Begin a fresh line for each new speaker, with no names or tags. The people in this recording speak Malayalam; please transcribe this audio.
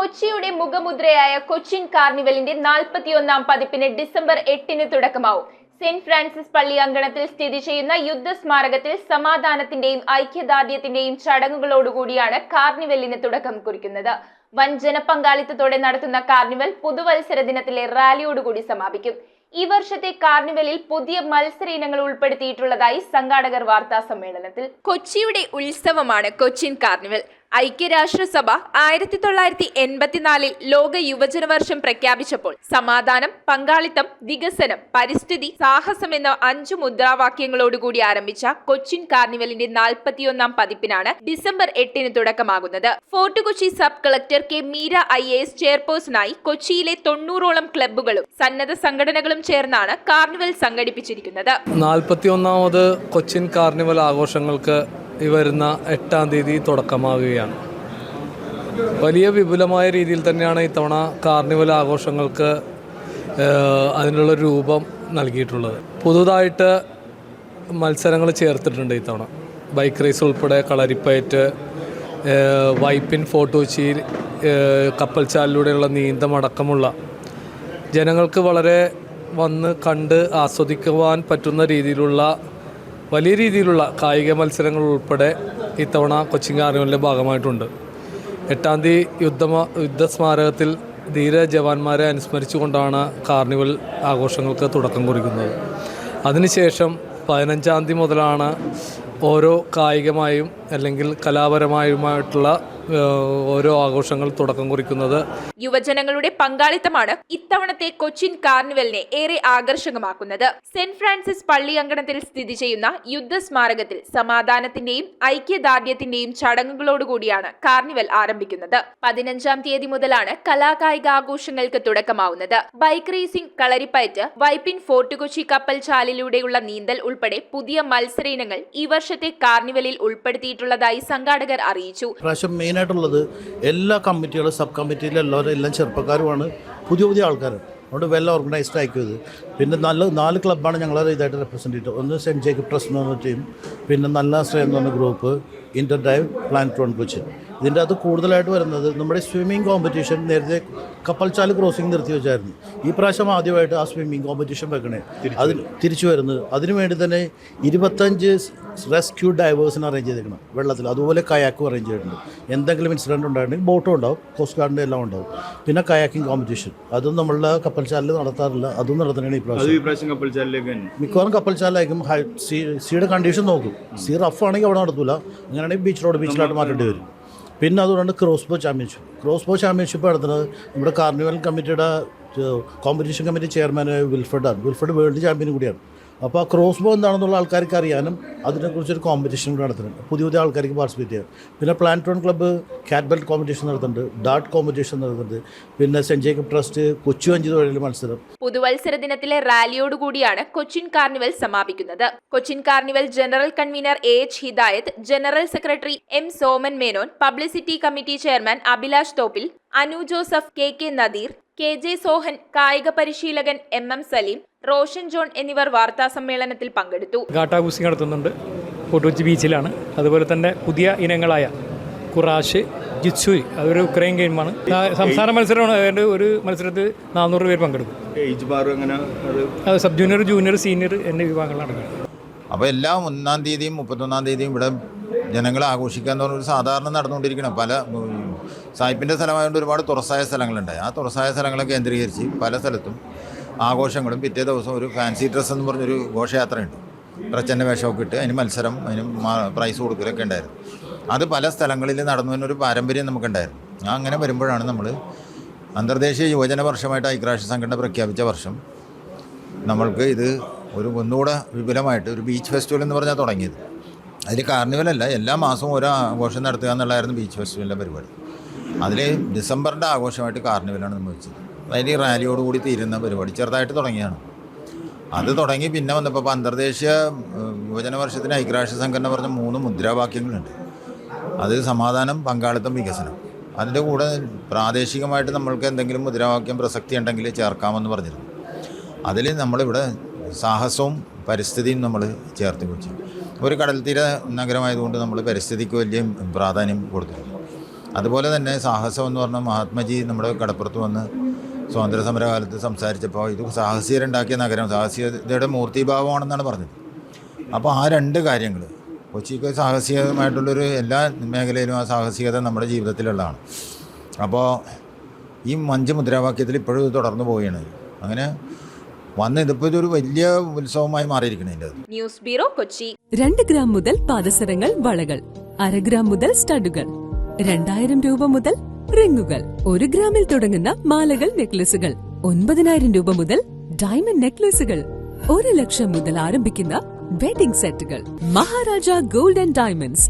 കൊച്ചിയുടെ മുഖമുദ്രയായ കൊച്ചിൻ കാർണിവലിന്റെ 41ാം പതിപ്പിന് ഡിസംബർ 8-ന് തുടക്കമാവും. സെന്റ് ഫ്രാൻസിസ് പള്ളി അങ്കണത്തിൽ സ്ഥിതി ചെയ്യുന്ന യുദ്ധസ്മാരകത്തിൽ സമാധാനത്തിന്റെയും ഐക്യദാർഢ്യത്തിന്റെയും ചടങ്ങുകളോടുകൂടിയാണ് കാർണിവലിന് തുടക്കം കുറിക്കുന്നത്. വൻ ജനപങ്കാളിത്തത്തോടെ നടത്തുന്ന കാർണിവൽ പുതുവത്സര ദിനത്തിലെ റാലിയോടുകൂടി സമാപിക്കും. ഈ വർഷത്തെ കാർണിവലിൽ പുതിയ മത്സര ഇനങ്ങൾ ഉൾപ്പെടുത്തിയിട്ടുള്ളതായി സംഘാടകർ വാർത്താ സമ്മേളനത്തിൽ. കൊച്ചിയുടെ ഉത്സവമാണ് കൊച്ചിൻ കാർണിവൽ. ഐക്യരാഷ്ട്രസഭ 1984 ലോക യുവജന വർഷം പ്രഖ്യാപിച്ചപ്പോൾ സമാധാനം, പങ്കാളിത്തം, വികസനം, പരിസ്ഥിതി, സാഹസം എന്ന 5 മുദ്രാവാക്യങ്ങളോടുകൂടി ആരംഭിച്ച കൊച്ചിൻ കാർണിവലിന്റെ 41ാം പതിപ്പിനാണ് ഡിസംബർ 8-ന് തുടക്കമാകുന്നത്. Fort Kochi sub collector K Meera IAS ചെയർപേഴ്സണായി കൊച്ചിയിലെ 90ഓളം ക്ലബ്ബുകളും സന്നദ്ധ സംഘടനകളും ചേർന്നാണ് കാർണിവൽ സംഘടിപ്പിച്ചിരിക്കുന്നത്.
41ാമത് കൊച്ചിൻ കാർണിവൽ ആഘോഷങ്ങൾക്ക് ഈ വരുന്ന 8-ാം തീയതി തുടക്കമാകുകയാണ്. വലിയ വിപുലമായ രീതിയിൽ തന്നെയാണ് ഇത്തവണ കാർണിവൽ ആഘോഷങ്ങൾക്ക് അതിനുള്ള രൂപം നൽകിയിട്ടുള്ളത്. പുതുതായിട്ട് മത്സരങ്ങൾ ചേർത്തിട്ടുണ്ട് ഇത്തവണ. ബൈക്ക് റേസ് ഉൾപ്പെടെ, കളരിപ്പയറ്റ്, വൈപ്പിൻ ഫോർട്ട് കൊച്ചി കപ്പൽച്ചാലിലൂടെയുള്ള നീന്തമടക്കമുള്ള ജനങ്ങൾക്ക് വളരെ വന്ന് കണ്ട് ആസ്വദിക്കുവാൻ പറ്റുന്ന രീതിയിലുള്ള വലിയ രീതിയിലുള്ള കായിക മത്സരങ്ങൾ ഉൾപ്പെടെ ഇത്തവണ കൊച്ചിൻ കാർണിവലിൻ്റെ ഭാഗമായിട്ടുണ്ട്. 8-ാം തീയതി യുദ്ധസ്മാരകത്തിൽ ധീര ജവാന്മാരെ അനുസ്മരിച്ചുകൊണ്ടാണ് കാർണിവൽ ആഘോഷങ്ങൾക്ക് തുടക്കം കുറിക്കുന്നത്. അതിനുശേഷം 15-ാം തീയതി മുതലാണ് ഓരോ കായികമായും അല്ലെങ്കിൽ കലാപരമായുമായിട്ടുള്ള ഓരോ ആഘോഷങ്ങൾ തുടക്കം കുറിക്കുന്നത്.
യുവജനങ്ങളുടെ പങ്കാളിത്തമാണ് ഇത്തവണത്തെ കൊച്ചിൻ കാർണിവലിനെ ഏറെ ആകർഷകമാക്കുന്നത്. സെന്റ് ഫ്രാൻസിസ് പള്ളി അങ്കണത്തിൽ സ്ഥിതി ചെയ്യുന്ന യുദ്ധസ്മാരകത്തിൽ സമാധാനത്തിന്റെയും ഐക്യദാർഢ്യത്തിന്റെയും ചടങ്ങുകളോടുകൂടിയാണ് കാർണിവൽ ആരംഭിക്കുന്നത്. 15-ാം തീയതി മുതലാണ് കലാകായിക ആഘോഷങ്ങൾക്ക് തുടക്കമാവുന്നത്. Bike racing, kalaripayattu, Vypin fort Kochi കപ്പൽച്ചാലിലൂടെയുള്ള നീന്തൽ ഉൾപ്പെടെ പുതിയ മത്സര ഇനങ്ങൾ ഈ വർഷത്തെ കാർണിവലിൽ ഉൾപ്പെടുത്തിയിട്ടുള്ളതായി സംഘാടകർ അറിയിച്ചു.
മെയിനായിട്ടുള്ളത് എല്ലാ കമ്മിറ്റികളും സബ് കമ്മിറ്റിയിലും എല്ലാം ചെറുപ്പക്കാരുമാണ്, പുതിയ ആൾക്കാരാണ്. അതുകൊണ്ട് വെൽ ഓർഗനൈസ്ഡ് ആക്കിയത്. പിന്നെ 4 ക്ലബ്ബാണ് ഞങ്ങൾ ഇതായിട്ട് റെപ്രസെൻ്റ് ചെയ്തത്. ഒന്ന് സെൻറ്റ് ജേക്കബ് ട്രസ്റ്റ് എന്ന് പറഞ്ഞ ടീം, പിന്നെ നല്ല ശ്രേയം എന്ന് പറഞ്ഞ ഗ്രൂപ്പ്, ഇൻ്റർ ഡ്രൈവ്, പ്ലാനറ്റോൺ കൊച്ചിൻ. ഇതിൻ്റെ അത് കൂടുതലായിട്ട് വരുന്നത് നമ്മുടെ സ്വിമ്മിംഗ് കോമ്പറ്റീഷൻ. നേരത്തെ കപ്പൽച്ചാല് ക്രോസിംഗ് നിർത്തി വെച്ചായിരുന്നു. ഈ പ്രാവശ്യം ആദ്യമായിട്ട് ആ സ്വിമ്മിംഗ് കോമ്പറ്റീഷൻ വെക്കണേ, അതിന് തിരിച്ചു വരുന്നത്. അതിനുവേണ്ടി തന്നെ 25 റെസ്ക്യൂ ഡൈവേഴ്സിന് അറേഞ്ച് ചെയ്തിരിക്കണം വെള്ളത്തിൽ. അതുപോലെ കയാക്കും അറേഞ്ച് ചെയ്തിട്ടുണ്ട്. എന്തെങ്കിലും ഇൻസിഡൻറ്റ് ഉണ്ടായിട്ടുണ്ടെങ്കിൽ ബോട്ടും ഉണ്ടാവും, കോസ്റ്റ് ഗാർഡിൻ്റെ എല്ലാം ഉണ്ടാവും. പിന്നെ കയാക്കിംഗ് കോമ്പറ്റീഷൻ, അതും നമ്മളുടെ കപ്പൽച്ചാലിൽ നടത്താറില്ല, അതും നടത്തണേ ഈ പ്രാവശ്യം. മിക്കവാറും കപ്പൽച്ചാലായിരിക്കും. സീയുടെ കണ്ടീഷൻ നോക്കും. സീ റഫ് ആണെങ്കിൽ അവിടെ നടത്തൂല, അങ്ങനെയാണെങ്കിൽ ബീച്ചിലോട്ട് മാറ്റേണ്ടി വരും. പിന്നെ അതുകൊണ്ട് ക്രോസ്ബോ ചാമ്പ്യൻഷിപ്പ് നടത്തുന്നത് നമ്മുടെ കാർണിവൽ കമ്മിറ്റിയുടെ കോമ്പറ്റീഷൻ കമ്മിറ്റി ചെയർമാനായ വിൽഫ്രഡ് വേൾഡ് ചാമ്പ്യനും കൂടിയാണ്. അപ്പോൾ ആ ക്രോസ്ബോ എന്താണെന്നുള്ള ആൾക്കാർക്ക് അറിയാനും അതിനെക്കുറിച്ചൊരു കോമ്പറ്റീഷൻ കൂടി നടത്തുന്നുണ്ട്, പുതിയ ആൾക്കാർക്ക് പാർട്ടിസിപ്പേറ്റ് ചെയ്യാൻ. പിന്നെ പ്ലാനറ്റോൺ ക്ലബ്ബ് കാറ്റ് ബെൽറ്റ് കോമ്പറ്റീഷൻ നടത്തുന്നുണ്ട്, ഡാർട്ട് കോമ്പറ്റീഷൻ നടത്തുന്നുണ്ട്. പിന്നെ സെൻറ്റ് ജേക്കബ് ട്രസ്റ്റ് കൊച്ചി 5 തൊഴിൽ മത്സരം.
പുതുവത്സര ദിനത്തിലെ റാലിയോടുകൂടിയാണ് കൊച്ചിൻ കാർണിവൽ സമാപിക്കുന്നത്. Cochin carnival general convener AH Hidayath, general secretary M Soman Menon, publicity committee chairman Abhilash Thoppil, Anu Joseph, KK Nadeer, KJ Sohan, കായിക പരിശീലകൻ MM സലീം, റോഷൻ ജോൺ എന്നിവർ വാർത്താ സമ്മേളനത്തിൽ പങ്കെടുത്തു.
ഗാട്ടാഗുസ്തി നടത്തുന്നുണ്ട്, ഫോർട്ട് കൊച്ചി ബീച്ചിലാണ്. അതുപോലെ തന്നെ പുതിയ ഇനങ്ങളായ കുറാഷ്, ജിത്സുയി, അതൊരു ഉക്രൈൻ ഗെയിമാണ്. സംസ്ഥാന മത്സരമാണ്. അതുകൊണ്ട് ഒരു മത്സരത്തിൽ 400 പേര് പങ്കെടുക്കും. അത് സബ് ജൂനിയർ, ജൂനിയർ, സീനിയർ എന്നീ വിഭാഗങ്ങളാണ്.
അപ്പോൾ എല്ലാ 1-ാം തീയതിയും 31-ാം തീയതിയും ഇവിടെ ജനങ്ങൾ ആഘോഷിക്കുക എന്ന് പറഞ്ഞൊരു സാധാരണ നടന്നുകൊണ്ടിരിക്കണം. പല സായിപ്പിൻ്റെ സ്ഥലമായതുകൊണ്ട് ഒരുപാട് തുറസായ സ്ഥലങ്ങളുണ്ട്. ആ തുറസായ സ്ഥലങ്ങളെ കേന്ദ്രീകരിച്ച് പല സ്ഥലത്തും ആഘോഷങ്ങളും. പിറ്റേ ദിവസം ഒരു ഫാൻസി ഡ്രസ്സ് എന്ന് പറഞ്ഞൊരു ഘോഷയാത്രയുണ്ട്. പ്രച്ഛന്ന വേഷമൊക്കെ ഇട്ട് അതിന് മത്സരം, അതിന് പ്രൈസ് കൊടുക്കലൊക്കെ ഉണ്ടായിരുന്നു. അത് പല സ്ഥലങ്ങളിൽ നടന്നു എന്നൊരു പാരമ്പര്യം നമുക്കുണ്ടായിരുന്നു. അങ്ങനെ വരുമ്പോഴാണ് നമ്മൾ അന്തർദേശീയ യുവജന വർഷമായിട്ട് ഐക്യരാഷ്ട്ര സംഘടന പ്രഖ്യാപിച്ച വർഷം നമ്മൾക്ക് ഇത് ഒന്നുകൂടെ വിപുലമായിട്ട് ഒരു ബീച്ച് ഫെസ്റ്റിവൽ എന്ന് പറഞ്ഞാൽ തുടങ്ങിയത്. അതിൽ കാർണിവലല്ല, എല്ലാ മാസവും ഓരോ ആഘോഷം നടത്തുക എന്നുള്ളതായിരുന്നു ബീച്ച് ഫെസ്റ്റിവലിൻ്റെ പരിപാടി. അതിൽ ഡിസംബറിൻ്റെ ആഘോഷമായിട്ട് കാർണിവലാണ് നമ്മൾ വെച്ചത്. അതിൽ റാലിയോടുകൂടി തീരുന്ന പരിപാടി ചെറുതായിട്ട് തുടങ്ങിയാണ്. അത് തുടങ്ങി പിന്നെ വന്നപ്പോൾ അന്തർദേശീയ യുവജന വർഷത്തിന് ഐക്യരാഷ്ട്ര സംഘടന പറഞ്ഞ 3 മുദ്രാവാക്യങ്ങളുണ്ട്. അത് സമാധാനം, പങ്കാളിത്തം, വികസനം. അതിൻ്റെ കൂടെ പ്രാദേശികമായിട്ട് നമ്മൾക്ക് എന്തെങ്കിലും മുദ്രാവാക്യം പ്രസക്തി ഉണ്ടെങ്കിൽ ചേർക്കാമെന്ന് പറഞ്ഞിരുന്നു. അതിൽ നമ്മളിവിടെ സാഹസവും പരിസ്ഥിതിയും നമ്മൾ ചേർത്ത് വെച്ചു. ഒരു കടൽത്തീര നഗരമായതുകൊണ്ട് നമ്മൾ പരിസ്ഥിതിക്ക് വലിയ പ്രാധാന്യം കൊടുത്തിരുന്നു. അതുപോലെ തന്നെ സാഹസം എന്ന് പറഞ്ഞാൽ മഹാത്മജി നമ്മുടെ കടപ്പുറത്ത് വന്ന് സ്വാതന്ത്ര്യ സമരകാലത്ത് സംസാരിച്ചപ്പോൾ ഇത് സാഹസികരുണ്ടാക്കിയ നഗരം, സാഹസികതയുടെ മൂർത്തിഭാവമാണെന്നാണ് പറഞ്ഞത്. അപ്പോൾ ആ രണ്ട് കാര്യങ്ങൾ കൊച്ചിക്ക് സാഹസികമായിട്ടുള്ളൊരു എല്ലാ മേഖലയിലും ആ സാഹസികത നമ്മുടെ ജീവിതത്തിലുള്ളതാണ്. അപ്പോൾ ഈ 5 മുദ്രാവാക്യത്തിൽ ഇപ്പോഴും ഇത് തുടർന്നു പോവുകയാണ്. അങ്ങനെ ഇതിപ്പോൾ ഇതൊരു വലിയ ഉത്സവമായി മാറിയിരിക്കണേ.
News bureau, Kochi.
2 ഗ്രാം മുതൽ പാദസരങ്ങൾ, വളകൾ, 1/2 ഗ്രാം മുതൽ സ്റ്റഡുകൾ, 2000 രൂപ മുതൽ റിങ്ങുകൾ, 1 ഗ്രാമിൽ തുടങ്ങുന്ന മാലകൾ, നെക്ലസുകൾ, 9000 രൂപ മുതൽ ഡയമണ്ട് നെക്ലസുകൾ, 1 ലക്ഷം മുതൽ ആരംഭിക്കുന്ന വെഡിംഗ് സെറ്റുകൾ. Maharaja gold and diamonds,